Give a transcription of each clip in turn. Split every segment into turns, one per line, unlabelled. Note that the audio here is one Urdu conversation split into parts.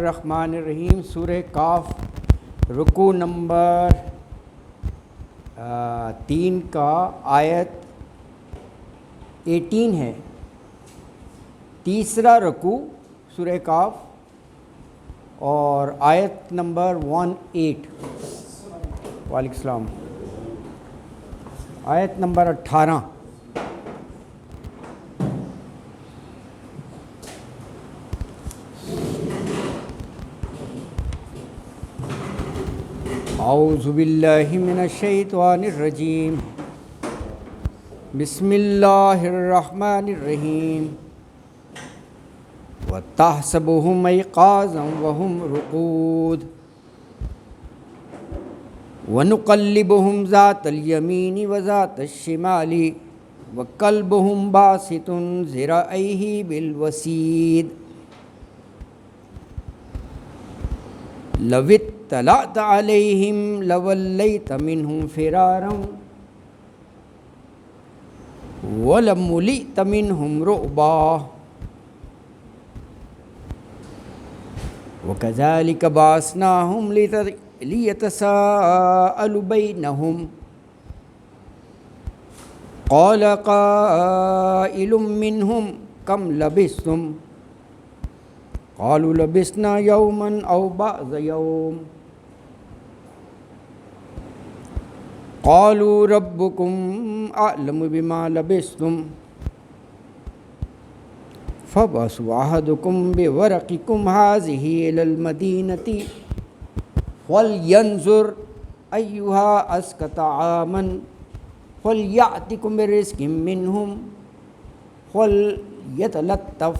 الرحمن الرحیم سورہ کاف رکوع نمبر 3 کا آیت 18 ہے، تیسرا رکوع سورہ کاف اور آیت نمبر 18۔ وعلیکم السلام۔ آیت نمبر 18۔ اعوذ باللہ من الشیطان الرجیم، بسم اللہ الرحمن الرحیم۔ وَتَحْسَبُهُمْ أَيْقَاظًا وَهُمْ رُقُودٌ وَنُقَلِّبُهُمْ ذَاتَ الْيَمِينِ وَذَاتَ الشِّمَالِ وَكَلْبُهُمْ بَاسِطٌ ذِرَاعَيْهِ بِالْوَسِيدِ لَوِ اطَّلَعْتَ عَلَيْهِمْ لَوَلَّيْتَ مِنْهُمْ فِرَارًا وَلَمُلِئْتَ مِنْهُمْ رُعْبًا وَكَذَلِكَ بَعَثْنَاهُمْ لِيَتَسَاءَلُوا بَيْنَهُمْ قَالَ قَائِلٌ مِّنْهُمْ كَمْ لَبِثْتُمْ قالوا لبثنا يوما أو بعض يوم قالوا ربكم أعلم بما لبثتم فابعثوا أحدكم بورقكم هذه إلى المدينة فلينظر أيها أزكى طعاما فليأتكم برزق منهم وليتلطف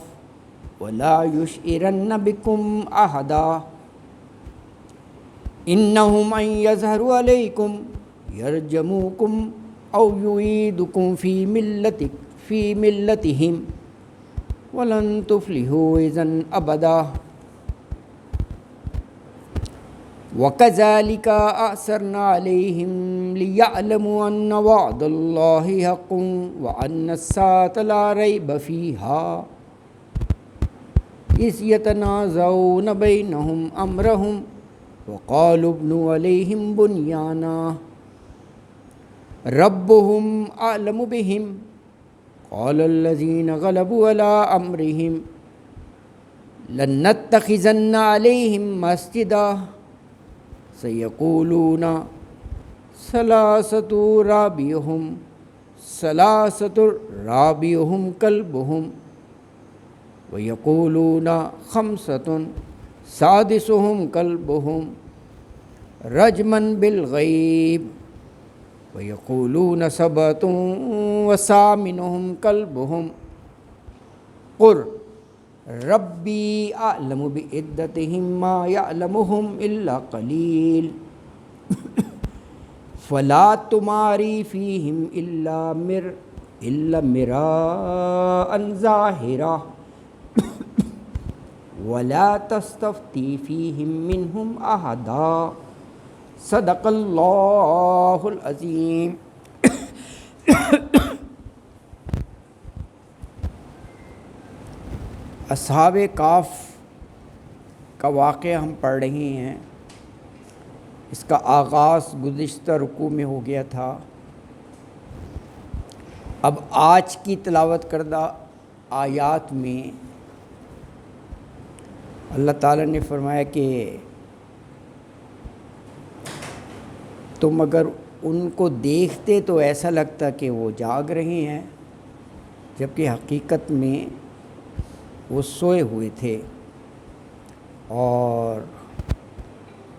ولا يشعرن بكم أحدا إنهم أن يظهروا عليكم يرجموكم أو يعيدوكم في ملتهم ولن تفلحوا إذا أبدا وكذلك أعثرنا عليهم ليعلموا أن وعد الله حق وأن الساعة لا ريب فيها إذ يتنازعون بينهم أمرهم وقالوا ابنوا عليهم بنيانا ربهم أعلم بهم قال الذين غلبوا على أمرهم لنتخذن عليهم مسجدا سيقولون ثلاثة رابعهم كلبهم وَيَقُولُونَ خَمْسَةٌ سَادِسُهُمْ كَلْبُهُمْ رَجْمًا بِالْغَيْبِ وَيَقُولُونَ سَبْعَةٌ وَثَامِنُهُمْ كَلْبُهُمْ قُلْ رَبِّي أَعْلَمُ بِعِدَّتِهِمْ مَا يَعْلَمُهُمْ إِلَّا قَلِيلٌ فَلَا تُمَارِ فِيهِمْ إِلَّا مِرَاءً ظَاهِرًا وَلَا تَسْتَفْتِ فِيهِمْ مِنْهُمْ أَحَدًا صدق اللہ العظیم۔ اصحاب کاف کا واقعہ ہم پڑھ رہے ہیں، اس کا آغاز گزشتہ رکوع میں ہو گیا تھا۔ اب آج کی تلاوت کردہ آیات میں اللہ تعالیٰ نے فرمایا کہ تم اگر ان کو دیکھتے تو ایسا لگتا کہ وہ جاگ رہے ہیں، جبکہ حقیقت میں وہ سوئے ہوئے تھے، اور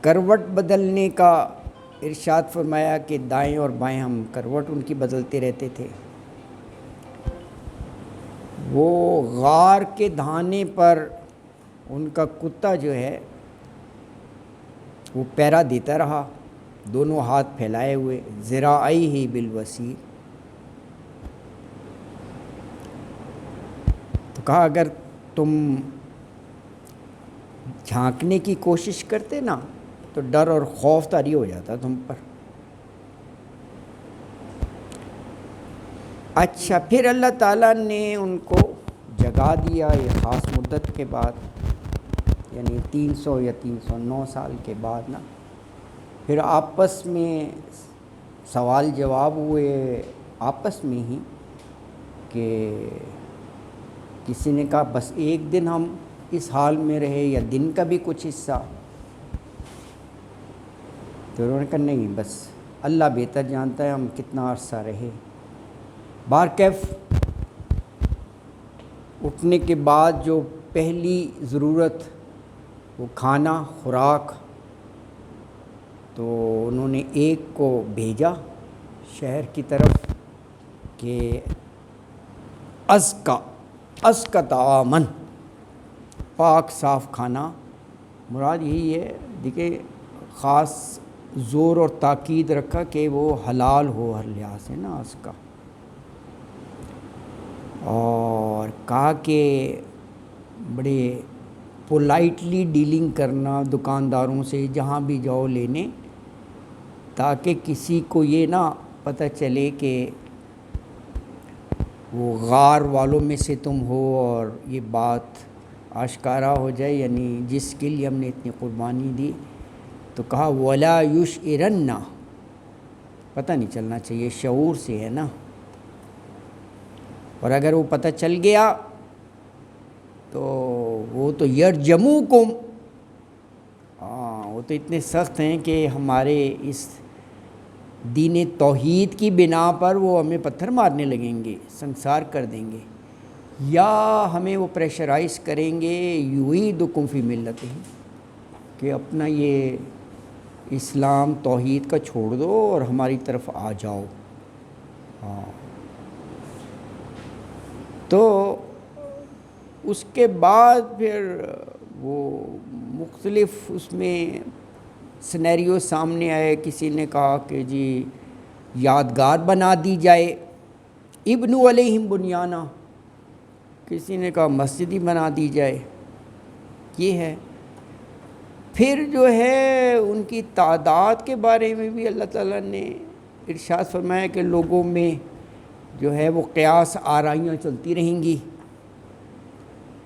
کروٹ بدلنے کا ارشاد فرمایا کہ دائیں اور بائیں ہم کروٹ ان کی بدلتے رہتے تھے۔ وہ غار کے دھانے پر ان کا کتا جو ہے وہ پہرا دیتا رہا، دونوں ہاتھ پھیلائے ہوئے، ذراعیہ بالوسیع۔ تو کہا اگر تم جھانکنے کی کوشش کرتے نا تو ڈر اور خوف طاری ہو جاتا تم پر۔ اچھا، پھر اللہ تعالیٰ نے ان کو جگا دیا ایک خاص مدت کے بعد، یعنی 300 یا 309 سال کے بعد نا پھر آپس میں سوال جواب ہوئے آپس میں ہی کہ کسی نے کہا بس ایک دن ہم اس حال میں رہے یا دن کا بھی کچھ حصہ، تو انہوں نے کہا نہیں، بس اللہ بہتر جانتا ہے ہم کتنا عرصہ رہے۔ بہرکیف اٹھنے کے بعد جو پہلی ضرورت وہ کھانا خوراک، تو انہوں نے ایک کو بھیجا شہر کی طرف کہ ازکا طعامن، پاک صاف کھانا، مراد یہی ہے، دیکھیں خاص زور اور تاکید رکھا کہ وہ حلال ہو ہر لحاظ سے نا ازکا، اور کہا کہ بڑے پولائٹلی ڈیلنگ کرنا دکانداروں سے جہاں بھی جاؤ لینے، تاکہ کسی کو یہ نہ پتہ چلے کہ وہ غار والوں میں سے تم ہو اور یہ بات آشکارا ہو جائے، یعنی جس کے لیے ہم نے اتنی قربانی دی۔ تو کہا ولا یشعرن، پتہ نہیں چلنا چاہیے، شعور سے ہے نا، اور اگر وہ پتہ چل گیا تو وہ تو یرجموکم، وہ تو اتنے سخت ہیں کہ ہمارے اس دین توحید کی بنا پر وہ ہمیں پتھر مارنے لگیں گے، سنسار کر دیں گے، یا ہمیں وہ پریشرائز کریں گے یعیدکم فی ملتہم، کہ اپنا یہ اسلام توحید کا چھوڑ دو اور ہماری طرف آ جاؤ۔ تو اس کے بعد پھر وہ مختلف اس میں سینیریو سامنے آئے، کسی نے کہا کہ جی یادگار بنا دی جائے، ابنوا علیہم بنیانا، کسی نے کہا مسجد ہی بنا دی جائے، یہ ہے۔ پھر جو ہے ان کی تعداد کے بارے میں بھی اللہ تعالیٰ نے ارشاد فرمایا کہ لوگوں میں جو ہے وہ قیاس آرائیاں چلتی رہیں گی،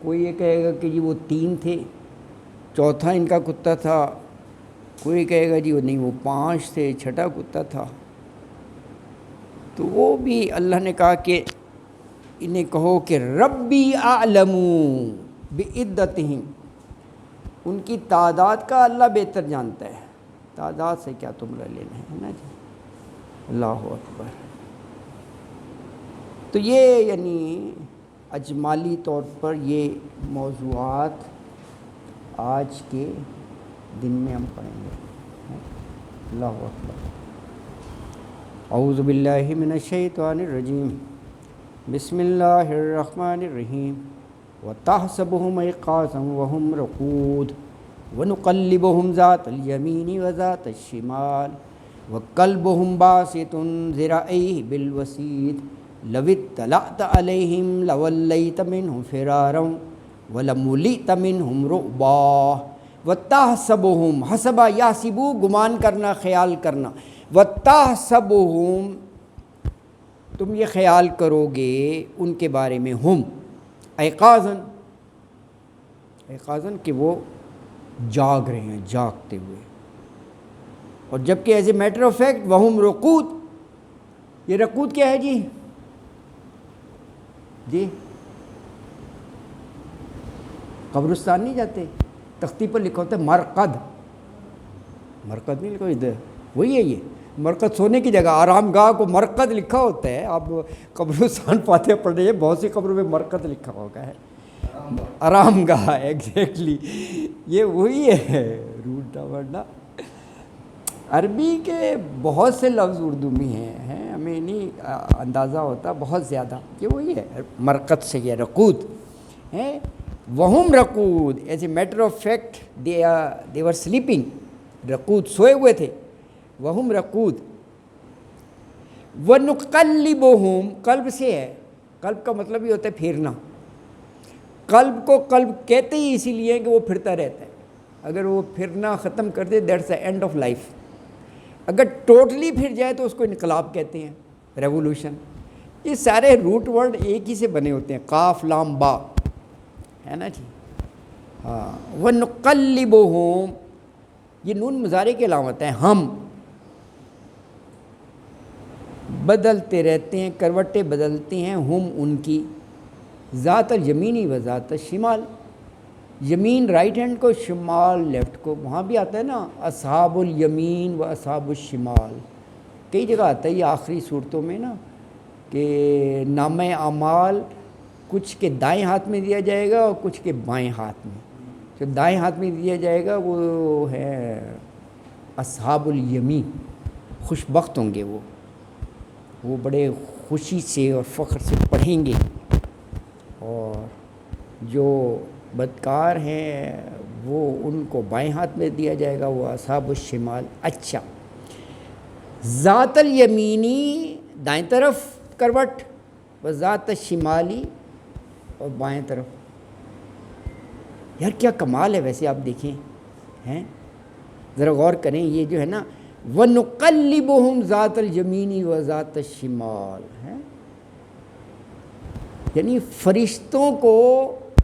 کوئی یہ کہے گا کہ جی وہ 3 تھے، چوتھا ان کا کتا تھا، کوئی کہے گا جی وہ نہیں وہ 5 تھے، چھٹا کتا تھا۔ تو وہ بھی اللہ نے کہا کہ انہیں کہو کہ ربی اعلم بعدتہم، ان کی تعداد کا اللہ بہتر جانتا ہے، تعداد سے کیا تمہارا لینا ہے نا جی۔ اللہ اکبر۔ تو یہ یعنی اجمالی طور پر یہ موضوعات آج کے دن میں ہم پڑھیں گے۔ اللہ اکبر۔ اعوذ باللہ من الشیطان الرجیم، بسم اللہ الرحمن الرحیم۔ وَتَحْسَبُهُمْ أَيْقَاظًا وَهُمْ رُقُودٌ وَنُقَلِّبُهُمْ ذَاتَ الْيَمِينِ وَذَاتَ الشِّمَالِ وَقَلْبُهُمْ بَاسِطٌ ذِرَاعَيْهِ بِالْوَسِيدِ لَوِ اطَّلَعْتَ عَلَيْهِمْ لَوَلَّيْتَ مِنْهُمْ فِرَارًا وَلَمُلِئْتَ مِنْهُمْ رُعْبًا۔ وَتَحْسَبُهُمْ حسبا یاسبو، گمان کرنا، خیال کرنا، وَتَحْسَبُهُمْ تم یہ خیال کرو گے ان کے بارے میں، ہم ایقاظاً کہ وہ جاگ رہے ہیں، جاگتے ہوئے، اور جبکہ as a matter of fact وہم رقود، یہ رقود کیا ہے جی؟ جی قبرستان نہیں جاتے، تختی پر لکھا ہوتا ہے مرقد، مرقد نہیں لکھا ادھر، وہی ہے یہ مرقد، سونے کی جگہ، آرام گاہ کو مرقد لکھا ہوتا ہے۔ آپ قبرستان فاتحہ پڑھ رہے ہیں، بہت سی قبروں میں مرقد لکھا ہوگا ہے، آرام گاہ، ایگزیکٹلی یہ وہی ہے، روٹا ورڈا۔ عربی کے بہت سے لفظ اردو میں ہیں، ہمیں نہیں اندازہ ہوتا، بہت زیادہ، یہ وہی ہے، مرقد سے یہ رقود ہے۔ وہم رقود، as a matter of fact they were sleeping, رقود سوئے ہوئے تھے، وہم رقود۔ وَنُقَلِّبُهُمْ، قلب سے ہے، قلب کا مطلب یہ ہوتا ہے پھیرنا، قلب کو قلب کہتے ہی اسی لیے کہ وہ پھرتا رہتا ہے، اگر وہ پھرنا ختم کر دے that's the end of life, اگر ٹوٹلی پھر جائے تو اس کو انقلاب کہتے ہیں، ریولوشن۔ یہ سارے روٹ ورڈ ایک ہی سے بنے ہوتے ہیں، قاف لام با، ہے نا جی۔ ہاں وَنُقَلِّبُهُمْ، یہ نون مضارع کی علامت ہے، ہم بدلتے رہتے ہیں، کروٹیں بدلتے ہیں، ہم ان کی، ذات الیمینی و ذات الشمال، یمین رائٹ ہینڈ کو، شمال لیفٹ کو، وہاں بھی آتا ہے نا اصحاب الیمین و اصحاب الشمال، کئی جگہ آتا ہے یہ آخری صورتوں میں نا، کہ نامہ اعمال کچھ کے دائیں ہاتھ میں دیا جائے گا اور کچھ کے بائیں ہاتھ میں، جو دائیں ہاتھ میں دیا جائے گا وہ ہے اصحاب الیمین، خوش بخت ہوں گے وہ بڑے خوشی سے اور فخر سے پڑھیں گے، اور جو بدکار ہیں وہ ان کو بائیں ہاتھ میں دیا جائے گا، وہ اصحاب الشمال۔ اچھا، ذات الیمینی دائیں طرف کروٹ، و ذات الشمالی اور بائیں طرف، یار کیا کمال ہے ویسے، آپ دیکھیں ہیں، ذرا غور کریں، یہ جو ہے نا وَنُقَلِّبُهُمْ ذات الیمینی و ذات الشمال ہے، یعنی فرشتوں کو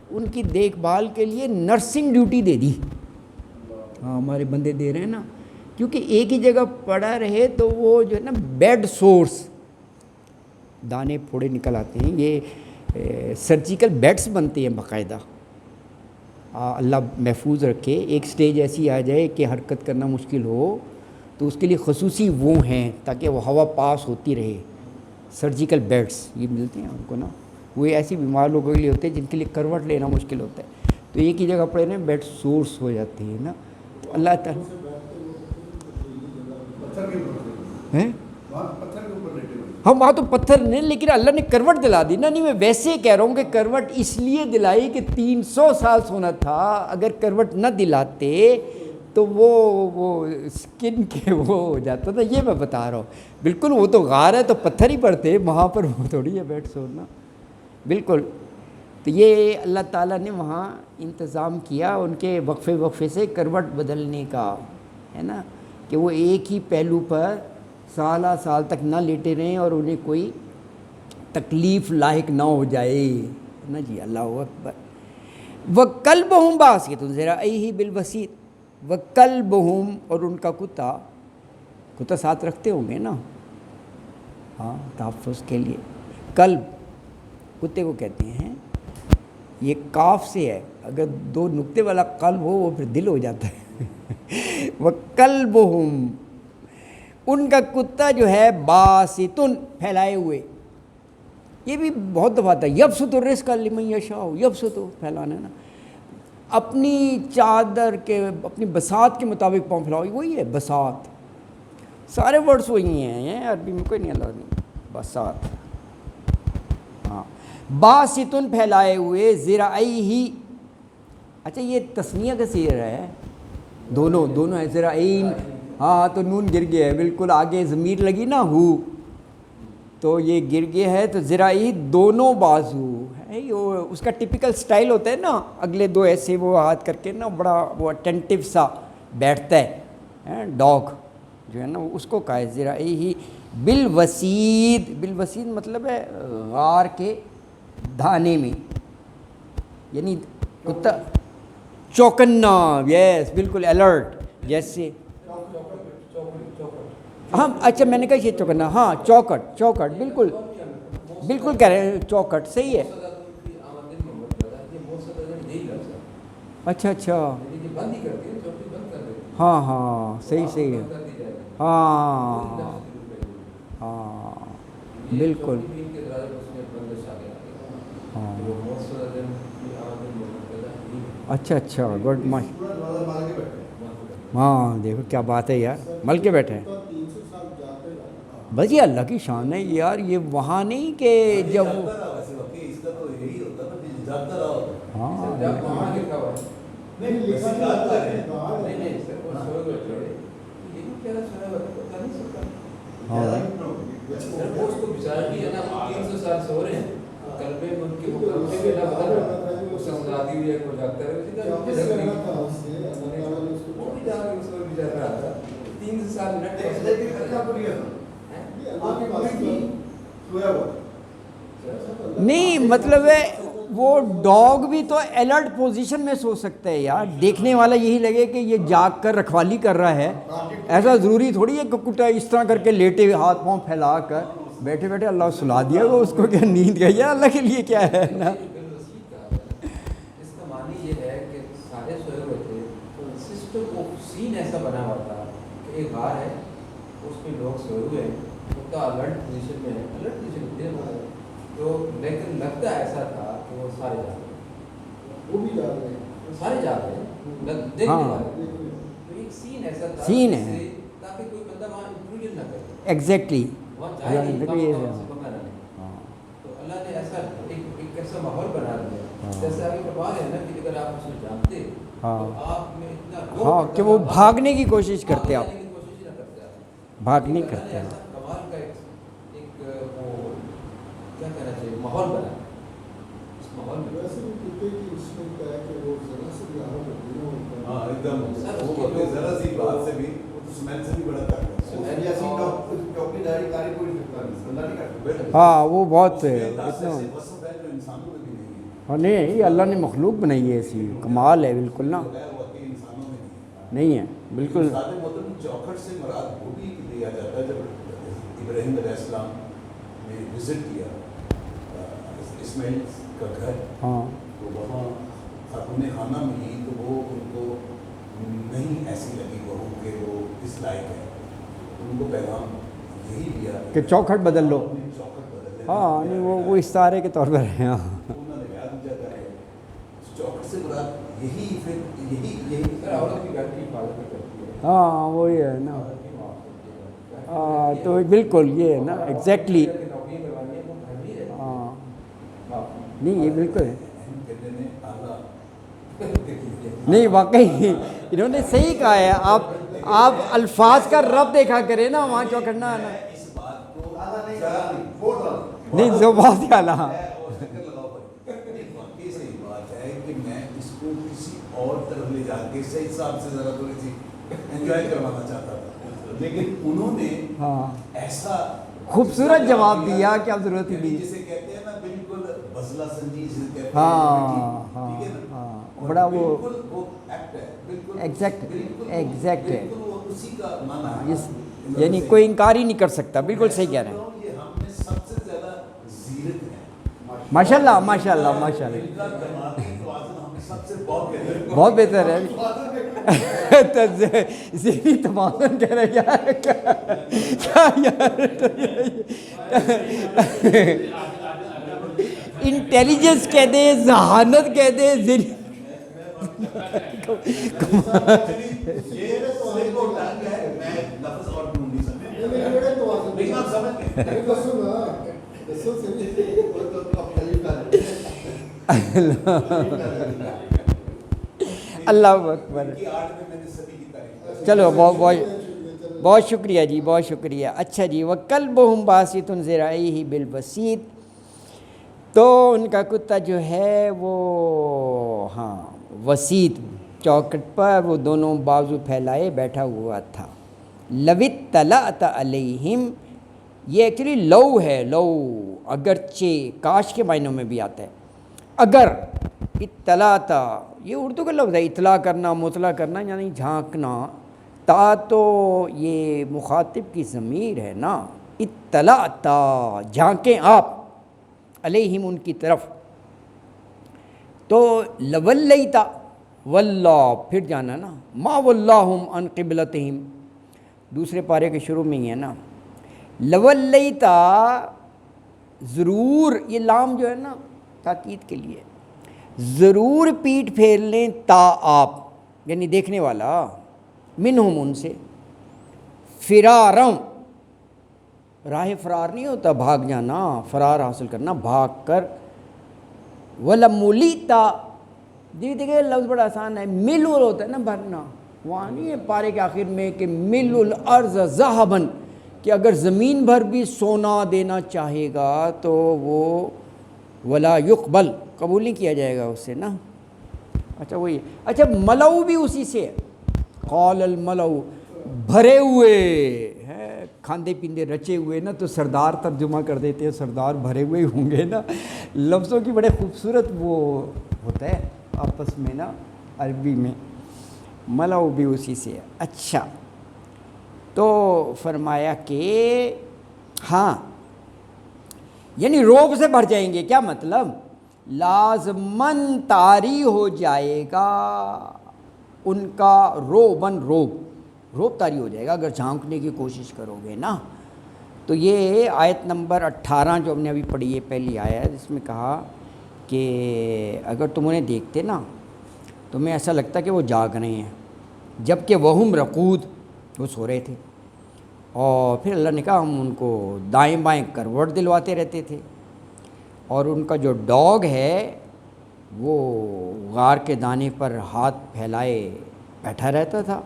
ان کی دیکھ بھال کے لیے نرسنگ ڈیوٹی دے دی، ہاں ہمارے بندے دے رہے ہیں نا، کیونکہ ایک ہی جگہ پڑا رہے تو وہ جو ہے نا بیڈ سورس، دانے پھوڑے نکل آتے ہیں، یہ سرجیکل بیڈس بنتے ہیں باقاعدہ، اللہ محفوظ رکھے، ایک سٹیج ایسی آ جائے کہ حرکت کرنا مشکل ہو تو اس کے لیے خصوصی وہ ہیں تاکہ وہ ہوا پاس ہوتی رہے، سرجیکل بیڈس یہ ملتے ہیں ان کو نا، وہ ایسی بیمار لوگوں کے لیے ہوتے ہیں جن کے لیے کروٹ لینا مشکل ہوتا ہے، تو ایک ہی جگہ پڑے نا بیڈ سورس ہو جاتے ہیں نا، تو اللہ تعالیٰ ہیں ہم وہاں تو پتھر نہیں، لیکن اللہ نے کروٹ دلا دی نا، نہیں میں ویسے کہہ رہا ہوں کہ کروٹ اس لیے دلائی کہ 300 سال سونا تھا، اگر کروٹ نہ دلاتے تو وہ سکن کے وہ ہو جاتا تھا، یہ میں بتا رہا ہوں، بالکل وہ تو غار ہے تو پتھر ہی پڑتے، وہاں پر وہ تھوڑی ہے بیٹھ سونا، بالکل، تو یہ اللہ تعالیٰ نے وہاں انتظام کیا ان کے وقفے سے کروٹ بدلنے کا، ہے نا، کہ وہ ایک ہی پہلو پر سالہ سال تک نہ لیٹے رہیں اور انہیں کوئی تکلیف لاحق نہ ہو جائے نا جی، اللہ اکبر۔ وَكَلْبُهُمْ بَاسِطٌ ذِرَاعَيْهِ بِالْوَسِيطِ، وَكَلْبُهُمْ اور ان کا کتا ساتھ رکھتے ہوں گے نا، ہاں تحفظ کے لیے، کلب کتے کو کہتے ہیں، یہ کاف سے ہے، اگر دو نقطے والا قلب ہو وہ پھر دل ہو جاتا ہے وَكَلْبُهُمْ ان کا کتا جو ہے باسطن پھیلائے ہوئے، یہ بھی بہت دفعہ آتا ہے، یبسط الرزق لمن یشاء، یبسط پھیلانا نا، اپنی چادر کے اپنی بساط کے مطابق پاؤں پھیلاؤ، وہی ہے بساط، سارے ورڈس وہی ہیں، عربی میں کوئی نہیں اللہ نہیں، بساط، ہاں باسطن پھیلائے ہوئے، ذراعیہ، اچھا یہ تسنیہ کا صیغہ ہے، دونوں ہے، ذراعین، ہاں تو نون گر گیا ہے، بالکل آگے ضمیر لگی نا ہو تو یہ گر گیا ہے، تو ذراعی دونوں بازو ہے، اس کا ٹپیکل سٹائل ہوتا ہے نا، اگلے دو ایسے وہ ہاتھ کر کے نا بڑا وہ اٹینٹیو سا بیٹھتا ہے ڈاگ جو ہے نا، اس کو کہا ہے ذراعی بالوسید، بالوسید مطلب ہے غار کے دھانے میں، یعنی کتا چوکنا، یس بالکل الرٹ، جیسے ہاں اچھا میں نے کہا یہ چوکنا، ہاں چوکٹ بالکل کہہ رہے ہیں، چوکٹ صحیح ہے، اچھا ہاں صحیح ہے، ہاں بالکل، ہاں اچھا گڈ ہاں دیکھو کیا بات ہے یار، مل کے بیٹھے ہیں، بس یہ اللہ کی شان ہے یار، یہ وہاں نہیں کہ جب ہاں نہیں مطلب ہے وہ ڈاگ بھی تو الرٹ پوزیشن میں سو سکتا ہے یار، دیکھنے والا یہی لگے کہ یہ جاگ کر رکھوالی کر رہا ہے، ایسا ضروری تھوڑی ہے کہ کتا اس طرح کر کے لیٹے ہوئے ہاتھ پاؤں پھیلا کر بیٹھے بیٹھے اللہ سلا دیا وہ اس کو، کیا نیند گئی ہے اللہ کے لیے کیا ہے نا۔
اس کا معنی یہ ہے کہ سارے سوئے ہوئے تھے، سسٹم کو سین ایسا بنا ہوا تھا کہ ایک غار ہے، اس میں لوگ سوئے ہوئے ہیں، کتا الرٹ پوزیشن میں ہے، الرٹ پوزیشن میں تو لیکن لگتا ایسا تھا کہ وہ سارے جا رہے ہیں، وہ بھی جا رہے ہیں، سارے جا رہے ہیں، دیکھنے والے، تو ایک سین ایسا تھا
سین ہے
تاکہ کوئی بندہ وہاں انٹرویو نہ کرے،
ایگزیکٹلی،
وہاں جائے نہیں، تو اللہ نے ایسا ایک ایسا ماحول بنا دیا، جیسے آگے فرمان ہے نا کہ اگر آپ اسے جانتے تو آپ میں اتنا
ہاں کہ وہ بھاگنے کی کوشش کرتے، آپ
کوشش نہ کرتے،
بھاگنے کرتے ہیں،
کمال کا ایک وہ کیا کہنا چاہیے ماحول بنا، اس ماحول میں ویسے بھی کتے کی اس میں کیا ہے کہ وہ ذرا سے بھی آرام ہوتی ہے، ہاں ایک دم وہ ذرا سی بات سے بھی اسمیل سے بھی بڑا کرتا ہے،
ہاں وہ بہت اتنا ہاں نہیں، یہ اللہ نے مخلوق بنائی ہے ایسی، کمال ہے بالکل نا، نہیں ہے بالکل۔
چوکھٹ سے مراد وہ بھی لیا جاتا ہے جب ابراہیم علیہ السلام نے وزٹ کیا اسماعیل کا گھر،
ہاں
تو وہاں خاتون خانہ ملی تو وہ ان کو نہیں ایسی لگی بہو کہ وہ اس لائق ہے، ان کو پیغام یہی دیا
کہ چوکھٹ بدل لو،
چوکھٹ بدل لیں،
ہاں نہیں وہ اشارے کے طور پر ہے، ہاں
انہوں نے یاد دیا ہے چوکھٹ سے مراد یہی، پھر یہی عورت کی گھر کی حفاظت کرتی ہے،
ہاں وہی ہے نا، ہاں تو بالکل یہ ہے نا ایگزیکٹلی، ہاں نہیں یہ بالکل ہے، نہیں واقعی انہوں نے صحیح کہا ہے، آپ الفاظ کا رب دیکھا کرے نا وہاں چوکھٹنا ہے نا، نہیں جو بہت اعلیٰ،
میں اس کو کسی اور طرف لے جا کے صحیح حساب سے ذرا تھوڑی سی انجوائے کروانا چاہتا تھا، لیکن انہوں نے ایسا
خوبصورت جواب دیا کہ اب ضرورت ہی نہیں،
جسے کہتے ہیں نا بالکل بزلہ سنجی جسے کہتے ہیں،
ہاں ہاں ہاں بڑا وہ
ایکٹ ہے، بالکل
ایگزیکٹ ہے،
وہ اسی کا معنی ہے،
یعنی کوئی انکار ہی نہیں کر سکتا، بالکل صحیح کہہ رہے ہیں،
یہ ہم میں سب سے زیادہ زیرت ہے،
ماشاء اللہ ماشاء اللہ ماشاء اللہ، بہت بہتر ہے، ذہنی توازن کہہ رہے یار، کیا یار انٹیلیجنس کہہ دے، ذہانت کہہ دے، ذہنی اللہ اکبر، چلو بہت شکریہ جی، بہت شکریہ، اچھا جی، وَكَلْبُهُمْ بَاسِطٌ ذِرَاعِهِ بِالْوَسِيطِ، تو ان کا کتا جو ہے وہ ہاں وسیط چوکٹ پر وہ دونوں بازو پھیلائے بیٹھا ہوا تھا، لَوِ اطَّلَعْتَ عَلَيْهِمْ، یہ ایکچولی لو ہے، لو اگرچہ کاش کے معنوں میں بھی آتا ہے، اگر اطلاعتا یہ اردو کا لفظ ہے، اطلاع کرنا، مطلع کرنا یعنی جھانکنا، تا تو یہ مخاطب کی ضمیر ہے نا، اطلاعتا جھانکیں آپ، علیہم ان کی طرف، تو لولیتا واللہ پھر جانا نا، ما واللہم عن قبلتہم، دوسرے پارے کے شروع میں ہی ہے نا، لولیتا ضرور، یہ لام جو ہے نا تاکید کے لیے، ضرور پیٹ پھیر لیں تا آپ، یعنی دیکھنے والا، منہم ان سے، فرارم، راہ فرار نہیں ہوتا بھاگ جانا، فرار حاصل کرنا بھاگ کر، وَلَمُلِیتا، دیکھیں لفظ بڑا آسان ہے، ملول ہوتا ہے نا بھرنا، وہاں نہیں ہے پارے کے آخر میں کہ مل الارض ذہباً، کہ اگر زمین بھر بھی سونا دینا چاہے گا تو وہ ولا یقبل، قبول نہیں کیا جائے گا اس سے نا، اچھا وہی، اچھا ملو بھی اسی سے ہے، قال الملو، بھرے ہوئے ہے، کھاندے پیندے رچے ہوئے نا، تو سردار ترجمہ کر دیتے ہیں، سردار بھرے ہوئے ہوں گے نا، لفظوں کی بڑے خوبصورت وہ ہوتا ہے آپس میں نا عربی میں، ملو بھی اسی سے ہے۔ اچھا، تو فرمایا کہ ہاں یعنی روب سے بھر جائیں گے، کیا مطلب؟ لازماً طاری ہو جائے گا ان کا روبن، روب طاری ہو جائے گا اگر جھانکنے کی کوشش کرو گے نا۔ تو یہ آیت نمبر 18 جو ہم نے ابھی پڑھی ہے، پہلی آیت، جس میں کہا کہ اگر تم انہیں دیکھتے نا تمہیں ایسا لگتا کہ وہ جاگ رہے ہیں، جبکہ وہم رقود، وہ سو رہے تھے۔ اور پھر اللہ نے کہا ہم ان کو دائیں بائیں کروٹ دلواتے رہتے تھے، اور ان کا جو ڈاگ ہے وہ غار کے دانے پر ہاتھ پھیلائے بیٹھا رہتا تھا۔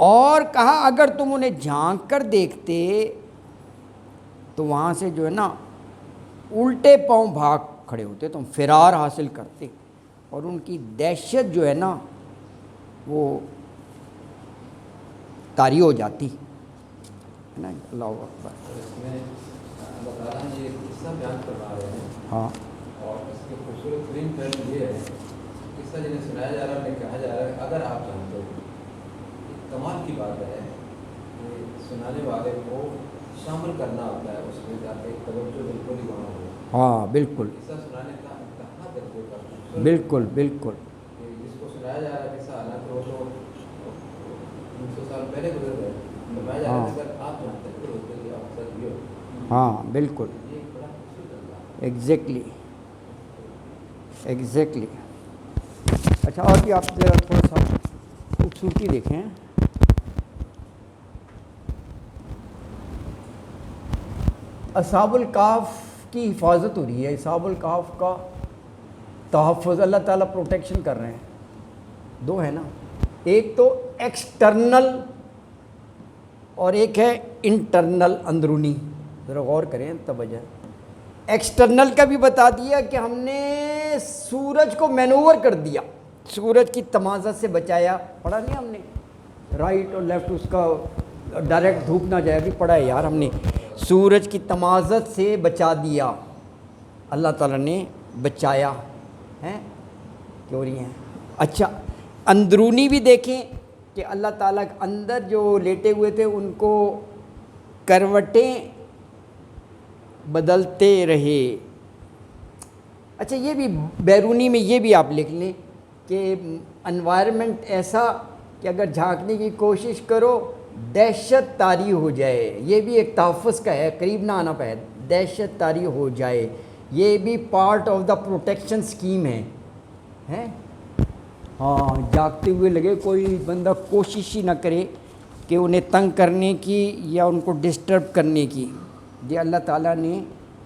اور کہا اگر تم انہیں جھانک کر دیکھتے تو وہاں سے جو ہے نا الٹے پاؤں بھاگ کھڑے ہوتے، تم فرار حاصل کرتے، اور ان کی دہشت جو ہے نا وہ طاری ہو جاتی ہے نا۔ اللہ اکبر۔
اس میں اللہ تعالیٰ نے یہ قصہ بیان کروا رہے ہیں،
ہاں،
اور اس کے خوبصورت ترین پہلو یہ ہے، قصہ جنہیں سنایا جا رہا ہے، انہیں کہا جا رہا ہے اگر آپ جانتے ہو۔ ایک کمال کی بات ہے کہ سنانے والے کو شامل کرنا ہوتا ہے اس میں، تاکہ توجہ بالکل ہی وہاں ہو۔
ہاں بالکل
قصہ سنانے کا کہاں درجے کا،
بالکل بالکل،
کہ جس کو سنایا جا رہا ہے قصہ، حالانکہ وہ تو 300 سال پہلے گزر گئے، فرمایا جا رہا ہے اگر آپ جانتے تو ہوتے کہ آپ سر یہ ہو۔
ہاں بالکل،
یہ ایک بڑا خوبصورت انداز ہے۔
ایگزیکٹلی۔ اچھا، اور بھی آپ ذرا تھوڑا سا خوبصورتی دیکھیں۔ اصحاب الکہف کی حفاظت ہو رہی ہے، اصحاب الکہف کا تحفظ، اللہ تعالیٰ پروٹیکشن کر رہے ہیں۔ دو ہے نا، ایک تو ایکسٹرنل اور ایک ہے انٹرنل، اندرونی۔ ذرا غور کریں، توجہ۔ ایکسٹرنل کا بھی بتا دیا کہ ہم نے سورج کو مینوور کر دیا، سورج کی تمازت سے بچایا، پڑھا نہیں ہم نے؟ رائٹ اور لیفٹ اس کا ڈائریکٹ دھوپ نہ جائے، بھی پڑھا ہے یار ہم نے۔ سورج کی تمازت سے بچا دیا، اللہ تعالیٰ نے بچایا ہے، کیوں نہیں ہے؟ اچھا، اندرونی بھی دیکھیں کہ اللہ تعالیٰ اندر جو لیٹے ہوئے تھے ان کو کروٹیں بدلتے رہے۔ اچھا، یہ بھی بیرونی میں یہ بھی آپ لکھ لیں کہ انوائرمنٹ ایسا کہ اگر جھانکنے کی کوشش کرو دہشت طاری ہو جائے، یہ بھی ایک تحفظ کا ہے، قریب نہ آنا پائے، دہشت طاری ہو جائے، یہ بھی part of the protection scheme ہے۔ ہاں، جاگتے ہوئے لگے کوئی بندہ کوشش ہی نہ کرے کہ انہیں تنگ کرنے کی یا ان کو ڈسٹرب کرنے کی، یہ اللہ تعالیٰ نے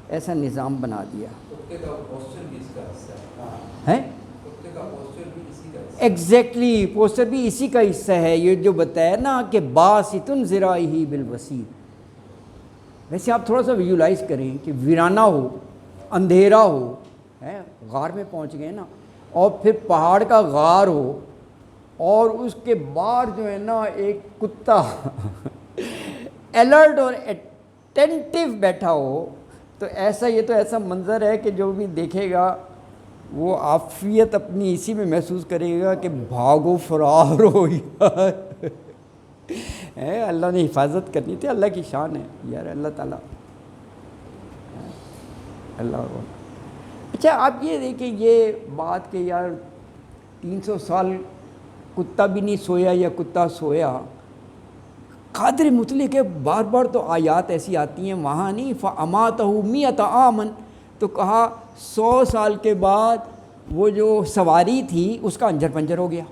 ایسا نظام بنا دیا
کتے کا پوسچر بھی اس کا حصہ
ہے۔
کتے کا پوسچر بھی اسی کا حصہ
ایگزیکٹلی، پوسٹر بھی اسی کا حصہ ہے، یہ جو بتایا نا کہ باسطن ذراعیہ بالوسیط۔ ویسے آپ تھوڑا سا ویژولائز کریں کہ ویرانہ ہو، اندھیرا ہو، غار میں پہنچ گئے نا، اور پھر پہاڑ کا غار ہو، اور اس کے باہر جو ہے نا ایک کتا الرٹ اور اٹینٹیو بیٹھا ہو، تو ایسا، یہ تو ایسا منظر ہے کہ جو بھی دیکھے گا وہ عافیت اپنی اسی میں محسوس کرے گا کہ بھاگو فرار ہو یار۔ اللہ نے حفاظت کرنی تھی، اللہ کی شان ہے یار، اللہ تعالیٰ اللہ۔ اچھا، آپ یہ دیکھیں یہ بات کہ یار 300 سال کتا بھی نہیں سویا یا کتا سویا، قادر مطلق ہے، بار بار تو آیات ایسی آتی ہیں، وہاں نہیں فَأَمَاتَهُ مِئَةَ عَامًا، تو کہا 100 سال کے بعد وہ جو سواری تھی اس کا انجر پنجر ہو گیا،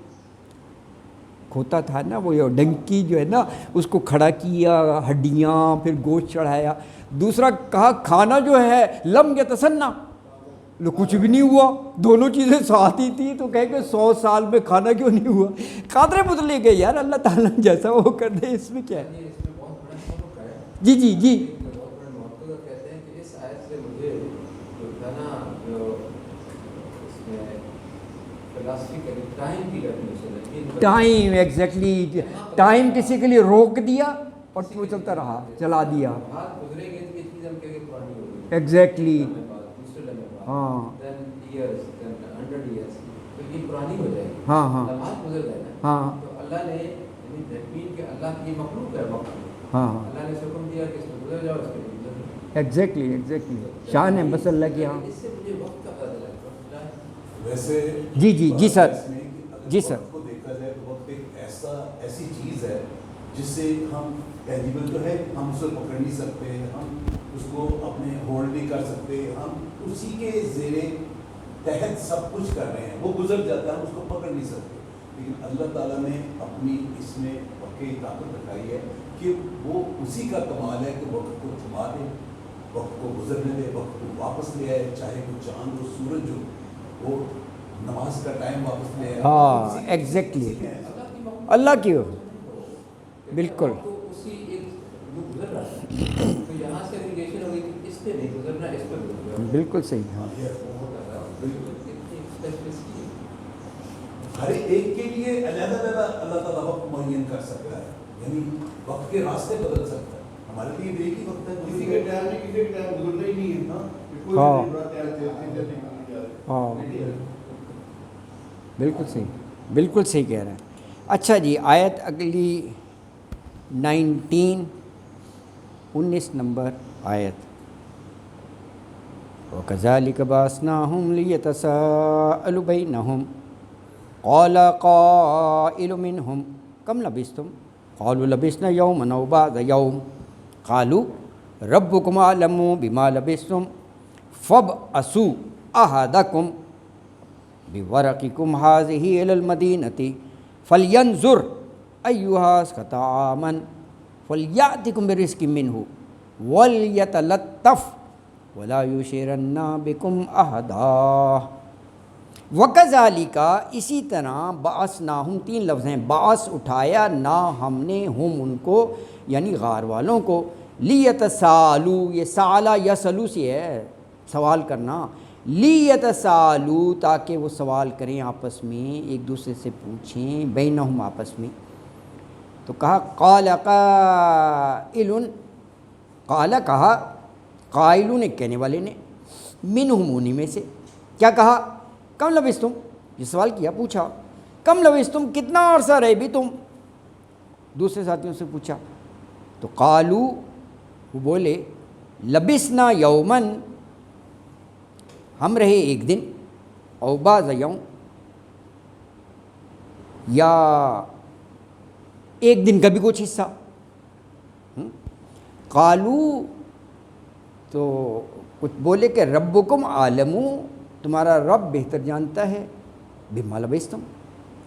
کھوتا تھا نا وہ، ڈنکی جو ہے نا اس کو کھڑا کیا، ہڈیاں، پھر گوشت چڑھایا۔ دوسرا کہا کھانا جو ہے لم یتسنہ، لو کچھ بھی نہیں ہوا، دونوں چیزیں ساتھ ہی تھی، تو کہے کہ 100 سال میں کھانا کیوں نہیں ہوا؟ قادر مطلق ہے یار، اللہ تعالیٰ جیسا وہ کر دے، اس میں کیا ہے؟
اس میں بہت بڑا سبق ہے۔
جی جی جی،
بہت بڑے محقق کہتے ہیں کہ اس آیت سے مجھے جو تھا نا، جو اس میں فلاسفی کا ٹائم کی ڈیفینیشن ہے،
ٹائم، ایگزیکٹلی، ٹائم کسی کے لیے روک دیا اور وہ چلتا رہا، چلا دیا.
ہاتھ گزرے گئے تو یہ چیز ہم کہہ کے پرانی ہو گئی.
ایگزیکٹلی.
دوسرے لمحے بعد
ہاں
then years then 100 years تو یہ پرانی ہو جائے گی.
ہاں ہاں
لمحات گزر گئے نا.
ہاں
تو اللہ نے یعنی تحقیق کہ اللہ کی مخلوق ہے وقت.
ہاں ہاں
اللہ نے حکم دیا کہ اس میں گزر جاؤ، اس میں گزر جاؤ.
Exactly exactly. شان ہے بس اللہ کے ہاں.
اس سے مجھے وقت کا پتہ لگا.
ویسے
جی جی جی سر جی سر.
وقت کو دیکھا جائے تو وقت ایک ایسی چیز ہے جس سے ہم ٹینجیبل تو ہے، ہم اسے پکڑ نہیں سکتے، ہم اس کو اپنے ہولڈ نہیں کر سکتے، ہم اسی کے زیر تحت سب کچھ کر رہے ہیں. وہ گزر جاتا ہے، ہم اس کو پکڑ نہیں سکتے. لیکن اللہ تعالیٰ نے اپنی اس میں واقعی طاقت دکھائی ہے کہ وہ اسی کا کمال ہے کہ وقت کو تھما دے، وقت کو گزرنے دے، وقت کو واپس لے آئے. چاہے وہ چاند و سورج ہو، وہ نماز کا ٹائم واپس لے آئے.
ہاں ایگزیکٹلی. اللہ کی ہو بالکل.
تو اسی ایک جو گزر رہا ہے تو یہاں سے ریلیشن ہوگی کہ اس پہ نہیں گزرنا، اس پہ گزرنا.
بالکل صحیح. ہاں
ہر ایک کے لیے علیحدہ علیحدہ اللہ تعالیٰ وقت معین کر سکتا ہے، یعنی وقت کے راستے بدل سکتا ہے. ہمارے لیے بھی ایک ہی وقت ہے،
کسی کا ٹائم نہیں، کسی کا ٹائم گزرنا ہی نہیں ہے.
ہاں بالکل صحیح، بالکل صحیح کہہ رہے ہیں. اچھا جی، آیت اگلی 19 نمبر آیت. وَكَذَلِكَ بَعَثْنَاهُمْ لِيَتَسَاءَلُوا بَيْنَهُمْ قَالَ قَائِلٌ مِّنْهُمْ كَمْ لَبِثْتُمْ قَالُوا لَبِثْنَا يَوْمًا أَوْ بَعْضَ يَوْمٍ قَالُوا رَبُّكُمْ أَعْلَمُ بِمَا لَبِثْتُمْ فَابْعَثُوا أَحَدَكُمْ بِوَرَقِكُمْ هَٰذِهِ إِلَى الْمَدِينَةِ فَلْيَنظُرْ أَيُّهَا أَزْكَىٰ طَعَامًا فَلْيَأْتِكُم بِرِزْقٍ مِّنْهُ وَلْيَتَلَطَّفْ وَلَا يُشْعِرَنَّ بِكُمْ أَحَدًا. وَكَذَٰلِكَ اسی طرح بَعَثْنَاهُمْ 3 لفظ ہیں. بعث اٹھایا نہ ہم نے ہم ان کو یعنی غار والوں کو. لِيَتَسَاءَلُوا یہ سَأَلَ يَسْأَلُ سے ہے سوال کرنا. لِيَتَسَاءَلُوا تاکہ وہ سوال کریں آپس میں، ایک دوسرے سے پوچھیں. بینہم آپس میں. تو کہا قال قائل، قال کہا قائلوں نے کہنے والے نے، منہم انہی میں سے. کیا کہا؟ کم لبثتم، یہ سوال کیا پوچھا کم لبثتم کتنا عرصہ رہے بھی تم. دوسرے ساتھیوں سے پوچھا تو قالو وہ بولے لبثنا یومن ہم رہے ایک دن، او بعض یوم یا ایک دن کا بھی کچھ حصہ. قالو تو کچھ بولے کہ ربکم عالم تمہارا رب بہتر جانتا ہے، بما لبثتم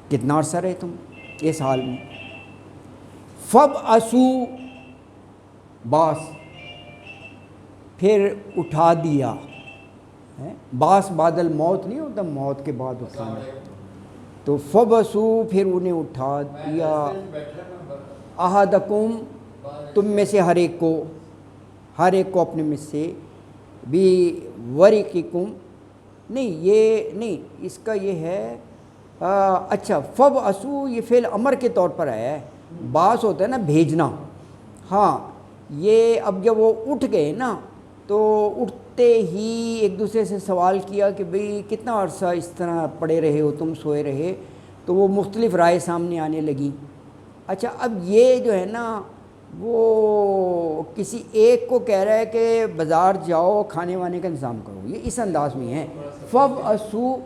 کتنا عرصہ رہے تم اس حال میں. فابعثوا باس پھر اٹھا دیا. باس بعد الموت نہیں ہوتا، موت کے بعد اٹھانا. تو فابعثوا پھر انہیں اٹھا دیا. احدکم تم میں سے ہر ایک کو اپنے میں سے. بھی ورقکم نہیں، یہ نہیں، اس کا یہ ہے اچھا فابعثوا یہ فعل امر کے طور پر آیا ہے. باس ہوتا ہے نا بھیجنا. ہاں یہ اب جب وہ اٹھ گئے نا تو اٹھتے ہی ایک دوسرے سے سوال کیا کہ بھئی کتنا عرصہ اس طرح پڑے رہے ہو تم، سوئے رہے. تو وہ مختلف رائے سامنے آنے لگیں. اچھا اب یہ جو ہے نا وہ کسی ایک کو کہہ رہا ہے کہ بازار جاؤ کھانے وانے کا انتظام کرو، یہ اس انداز میں ہے. فابعثوا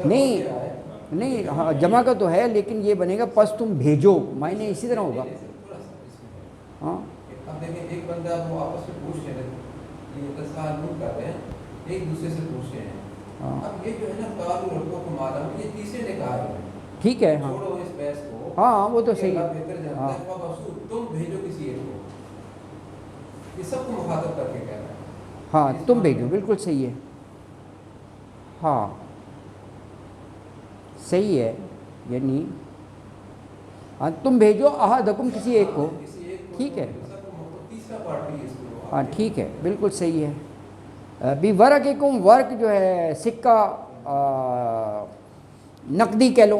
نہیں ہاں جمع کا تو ہے لیکن یہ بنے گا پس تم بھیجو، معنی اسی طرح ہوگا. ہاں
اب دیکھیں ایک بندہ وہ آپس میں پوچھ رہے ہیں، یہ تساءلون کر رہے ہیں، ایک دوسرے سے پوچھ رہے ہیں. اب یہ جو ہے نا قالوا ربکم عالم، یہ تیسرے نے کہا ہے
ٹھیک ہے. ہاں
چھوڑو اس بحث کو.
ہاں وہ تو صحیح
اللہ
ہے.
بہتر جانتا
ہاں
ہے. فابعثوا تم بھیجو کسی ایک کو. یہ سب کو مخاطب کر کے کہہ رہا ہے.
ہاں تم بھیجو، بالکل صحیح ہے. ہاں صحیح ہے، یعنی ہاں تم بھیجو احدکم کسی ایک کو. ٹھیک ہے.
تیسرا پارٹی اس کو.
ہاں ٹھیک ہے، بالکل صحیح ہے. بھی ورقکم ورق جو ہے سکہ نقدی کہہ لو،